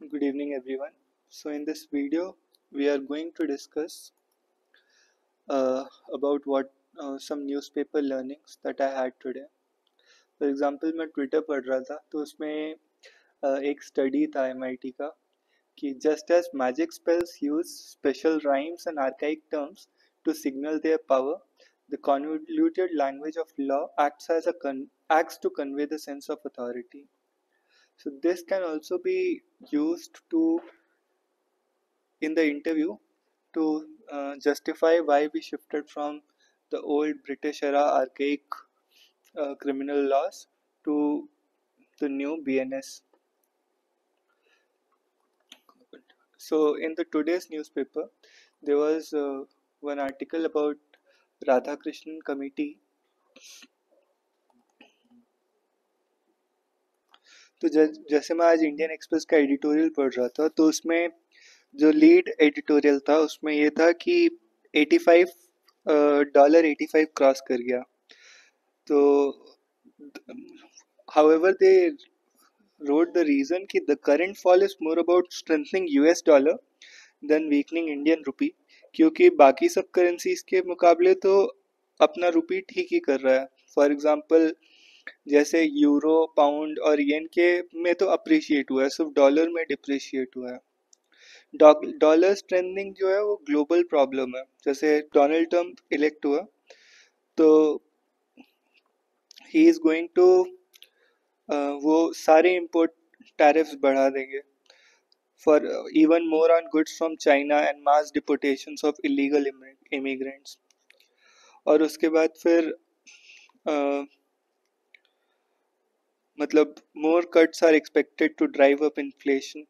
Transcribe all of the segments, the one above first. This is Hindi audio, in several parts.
Good evening, everyone. So, in this video, we are going to discuss about what some newspaper learnings that I had today. For example, मैं ट्विटर पढ़ रहा था तो उसमें एक स्टडी था MIT का कि just as magic spells use special rhymes and archaic terms to signal their power, the convoluted language of law acts to convey the sense of authority. So this can also be used to in the interview to justify why we shifted from the old British era archaic criminal laws to the new BNS. So, in the today's newspaper, there was one article about Radhakrishnan Committee. तो जैसे मैं आज इंडियन एक्सप्रेस का एडिटोरियल पढ़ रहा था तो उसमें जो लीड एडिटोरियल था उसमें ये था कि 85 $85 क्रॉस कर गया. तो however they wrote the reason कि the current fall is more about strengthening US dollar than weakening Indian rupee क्योंकि बाकी सब करेंसीज के मुकाबले तो अपना रुपी ठीक ही कर रहा है. फॉर एग्जांपल जैसे यूरो पाउंड और येन के में तो अप्रिशिएट हुआ है, सिर्फ डॉलर में डिप्रिशिएट हुआ है. डॉलर स्ट्रेंथनिंग जो है वो ग्लोबल प्रॉब्लम है. जैसे डोनाल्ड ट्रम्प इलेक्ट हुआ तो ही इज गोइंग टू वो सारे इंपोर्ट टैरिफ्स बढ़ा देंगे for even more on goods from China and mass deportations of illegal immigrants. और उसके बाद फिर मतलब more cuts are expected to drive up inflation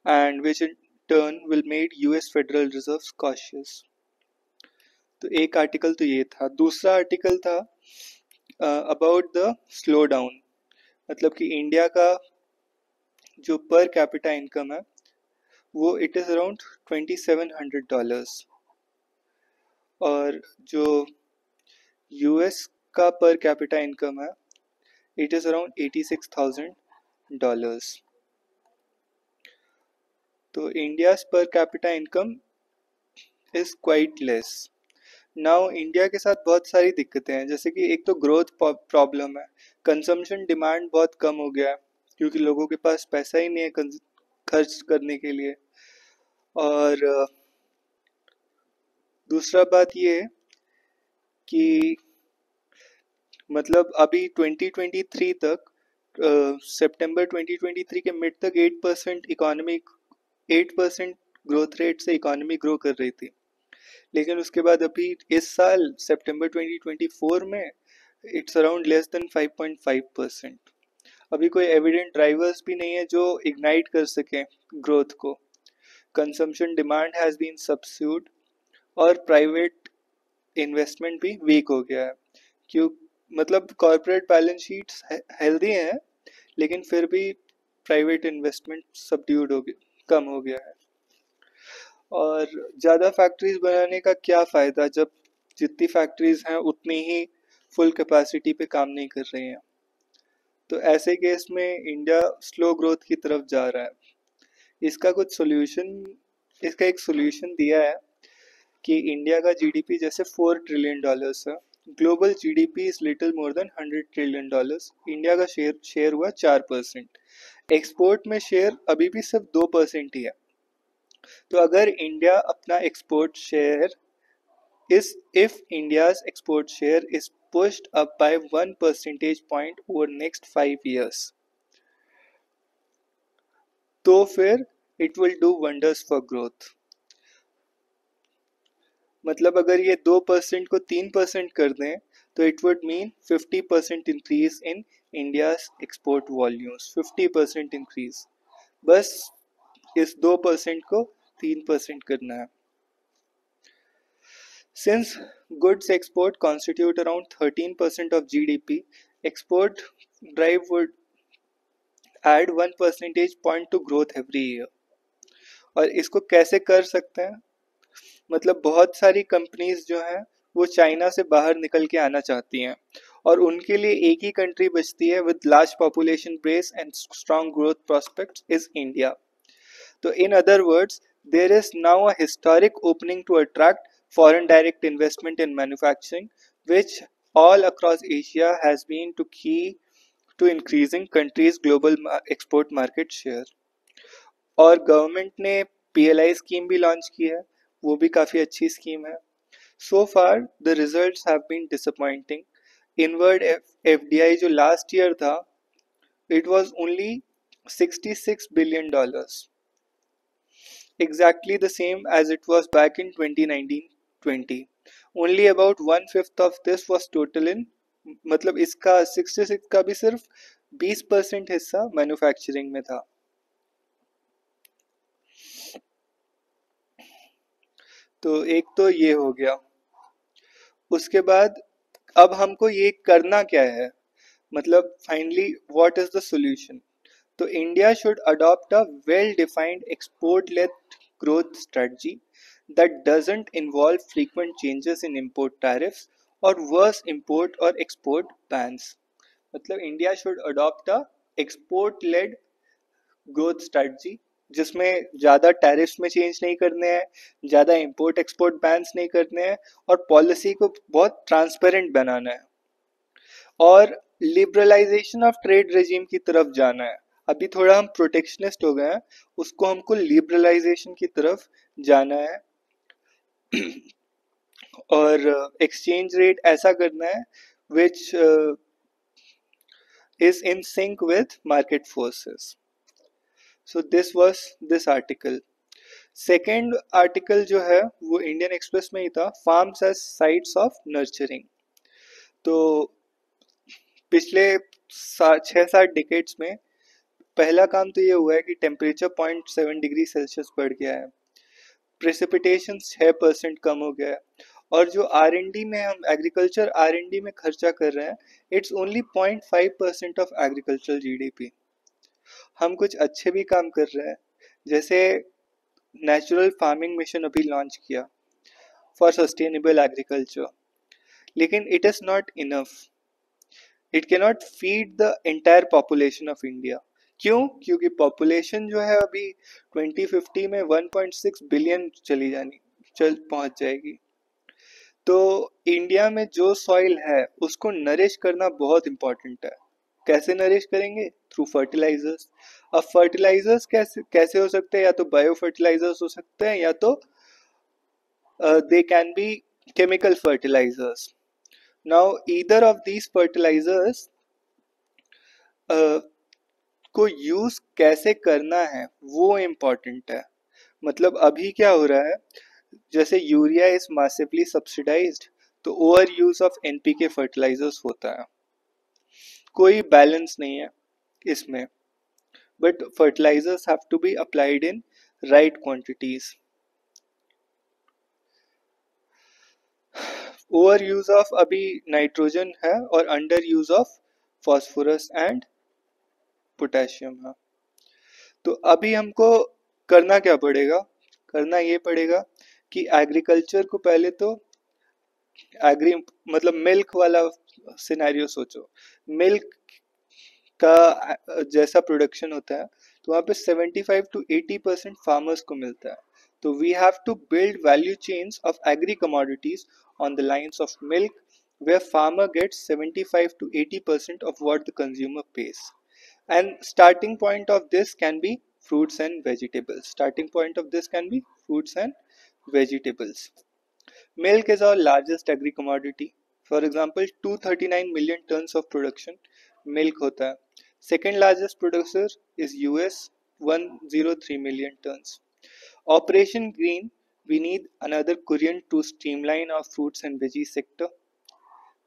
and which in turn will make US Federal Reserve cautious. तो एक आर्टिकल तो ये था. दूसरा आर्टिकल था अबाउट द स्लो डाउन, मतलब कि इंडिया का जो पर कैपिटा इनकम है वो इट इज़ अराउंड $2,700 और जो यूएस का पर कैपिटा इनकम है it is around $86,000. तो India's per capita income is quite less. Now India के साथ बहुत सारी दिक्कतें हैं, जैसे कि एक तो ग्रोथ प्रॉब्लम है, कंजम्पशन डिमांड बहुत कम हो गया है क्योंकि लोगों के पास पैसा ही नहीं है खर्च करने के लिए. और दूसरा बात ये है कि मतलब अभी 2023 तक सितंबर 2023 के मिड तक 8% ग्रोथ रेट से इकोनॉमी ग्रो कर रही थी, लेकिन उसके बाद अभी इस साल सितंबर 2024 में इट्स अराउंड लेस देन 5.5%. अभी कोई एविडेंट ड्राइवर्स भी नहीं है जो इग्नाइट कर सके ग्रोथ को. कंजम्पशन डिमांड हैज़ बीन सब्स्यूड और प्राइवेट इन्वेस्टमेंट भी वीक हो गया है. क्यों मतलब कॉर्पोरेट बैलेंस शीट्स हेल्दी हैं लेकिन फिर भी प्राइवेट इन्वेस्टमेंट सबड्यूड हो गया, कम हो गया है. और ज़्यादा फैक्ट्रीज बनाने का क्या फ़ायदा जब जितनी फैक्ट्रीज हैं उतनी ही फुल कैपेसिटी पे काम नहीं कर रही हैं. तो ऐसे केस में इंडिया स्लो ग्रोथ की तरफ जा रहा है. इसका इसका एक सोल्यूशन दिया है कि इंडिया का जीडीपी जैसे $4 ट्रिलियन है, global GDP is little more than $100 trillion. India का शेयर हुआ 4%. एक्सपोर्ट में शेयर अभी भी सिर्फ 2% ही है. तो अगर इंडिया अपना export share if India's export share is pushed up by 1 percentage point over next 5 years, तो फिर it will do wonders for growth. मतलब अगर ये 2% को 3% कर दें तो it would mean 50% increase in India's export volumes. 50% increase. बस इस 2% को 3% करना है. Since goods export constitute around 13% of GDP, export drive would add 1 percentage point to growth every year. और इसको कैसे कर सकते हैं? मतलब बहुत सारी कंपनीज जो हैं वो चाइना से बाहर निकल के आना चाहती हैं और उनके लिए एक ही कंट्री बचती है with large population base and strong growth prospects is India. तो in other words, there is now a historic opening to attract foreign direct investment in manufacturing, which all across Asia has been to key to increasing countries' global export market share. और गवर्नमेंट ने PLI स्कीम भी लॉन्च की है, वो भी काफ़ी अच्छी स्कीम है. So far, the results have been disappointing. Inward FDI जो last year था, it was only $66 billion, exactly the same as it was back in 2019-20. Only about 1/5 of this was total in, मतलब इसका 66 का भी सिर्फ 20% हिस्सा मैन्युफैक्चरिंग में था. तो एक तो ये हो गया. उसके बाद अब हमको ये करना क्या है, मतलब finally what is the solution. तो India should adopt a well defined export led growth strategy that doesn't involve frequent changes in import tariffs or worse import or export bans. मतलब India should adopt a export led growth strategy जिसमें ज़्यादा टैरिफ्स में चेंज नहीं करने हैं, ज़्यादा इंपोर्ट एक्सपोर्ट बैन्स नहीं करने हैं, और पॉलिसी को बहुत ट्रांसपेरेंट बनाना है और लिबरलाइजेशन ऑफ ट्रेड रेजिम की तरफ जाना है. अभी थोड़ा हम प्रोटेक्शनिस्ट हो गए हैं, उसको हमको लिबरलाइजेशन की तरफ जाना है और एक्सचेंज रेट ऐसा करना है which is in sync with market forces. So this was this article. Second article जो है वो इंडियन एक्सप्रेस में ही था, farms as sites of nurturing. तो पिछले 6-7 डिकेड्स में पहला काम तो ये हुआ है कि टेम्परेचर 0.7 डिग्री सेल्सियस बढ़ गया है, प्रेसिपिटेशन 6% कम हो गया है, और जो R&D में हम एग्रीकल्चर R&D में खर्चा कर रहे हैं, it's only 0.5% of agricultural GDP. हम कुछ अच्छे भी काम कर रहे हैं, जैसे नेचुरल फार्मिंग मिशन अभी लॉन्च किया फॉर सस्टेनेबल एग्रीकल्चर, लेकिन it is not enough. It can not feed the entire population of India. क्यों? क्योंकि पॉपुलेशन जो है अभी 2050 में 1.6 बिलियन चल पहुंच जाएगी. तो इंडिया में जो सॉइल है उसको नरिश करना बहुत इम्पोर्टेंट है. कैसे नरिश करेंगे? Through fertilisers. अब फर्टिलाइजर्स कैसे कैसे हो सकते हैं? या तो बायो फर्टिलाइजर्स हो सकते हैं, या तो they can be chemical fertilizers. Now either of these fertilizers को यूज कैसे करना है वो इम्पोर्टेंट है. मतलब अभी क्या हो रहा है, जैसे यूरिया इज मासिवली सब्सिडाइज्ड, तो over use of NPK fertilizers होता है. कोई बैलेंस नहीं है इसमें, but fertilizers have to be applied in right quantities. Over use of अभी नाइट्रोजन है और under use of phosphorus and potassium है. तो अभी हमको करना क्या पड़ेगा? करना ये पड़ेगा कि एग्रीकल्चर को पहले तो एग्री मतलब मिल्क वाला सिनेरियो सोचो. मिल्क का जैसा प्रोडक्शन होता है तो वहाँ पे 75 to 80% फार्मर्स को मिलता है. तो we have to build value chains of agri commodities on the lines of milk, where farmer gets 75 to 80% of what the consumer pays. And starting point of this can be fruits and vegetables. Starting point of this can be fruits and vegetables. Milk is our largest agri commodity. For example, 239 million tons of production milk होता है. Second largest producer is US, 103 million tons. Operation Green, we need another Korean to streamline our fruits and veggie sector,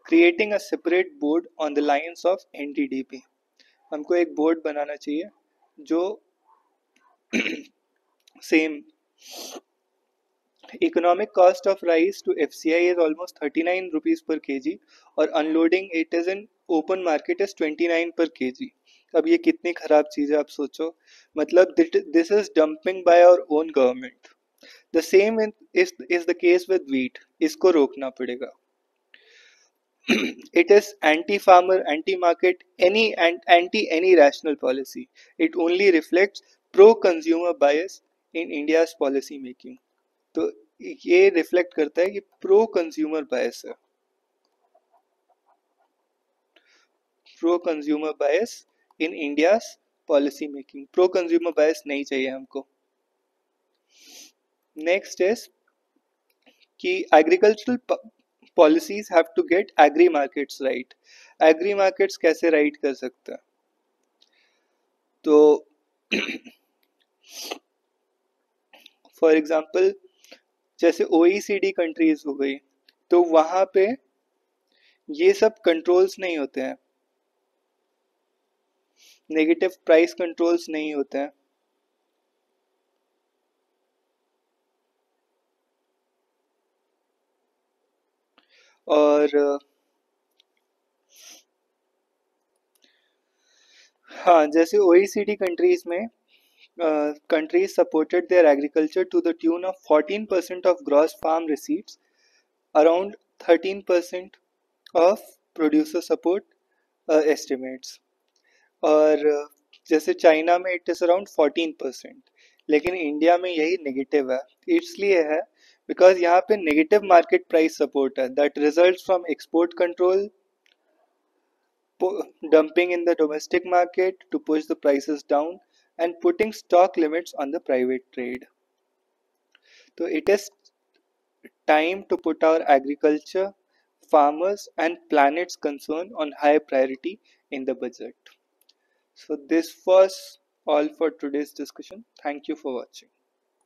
creating a separate board on the lines of NDDP. हमको एक बोर्ड बनाना चाहिए जो same. Economic cost of rice to FCI is almost 39 rupees per kg, और unloading it is in open market is 29 per kg. अब ये कितनी खराब चीज़ है आप सोचो. मतलब this is dumping by our own government. The same is the case with wheat. इसको रोकना पड़ेगा. it is anti-farmer, anti-market, and anti any rational policy. It only reflects pro-consumer bias in India's policy making. तो ये रिफ्लेक्ट करता है कि प्रो कंज्यूमर बायस है, pro consumer bias in India's policy making. Pro consumer bias नहीं चाहिए हमको. नेक्स्ट इज कि agricultural policies have to get agri markets right. Agri markets कैसे राइट कर सकते हैं? तो फॉर एग्जांपल जैसे OECD कंट्रीज हो गई, तो वहां पे ये सब कंट्रोल्स नहीं होते हैं, नेगेटिव प्राइस कंट्रोल्स नहीं होते हैं. और हाँ, जैसे OECD कंट्रीज में countries supported their agriculture to the tune of 14% of gross farm receipts, around 13% of producer support estimates. और जैसे चाइना में इट इज़ अराउंड 14%, लेकिन इंडिया में यही नेगेटिव है. इसलिए है बिकॉज यहाँ पे नेगेटिव मार्केट प्राइस सपोर्ट है that results from export control, dumping in the domestic market to push the prices down, and putting stock limits on the private trade. So it is time to put our agriculture, farmers and planet's concern on high priority in the budget. So this was all for today's discussion. Thank you for watching.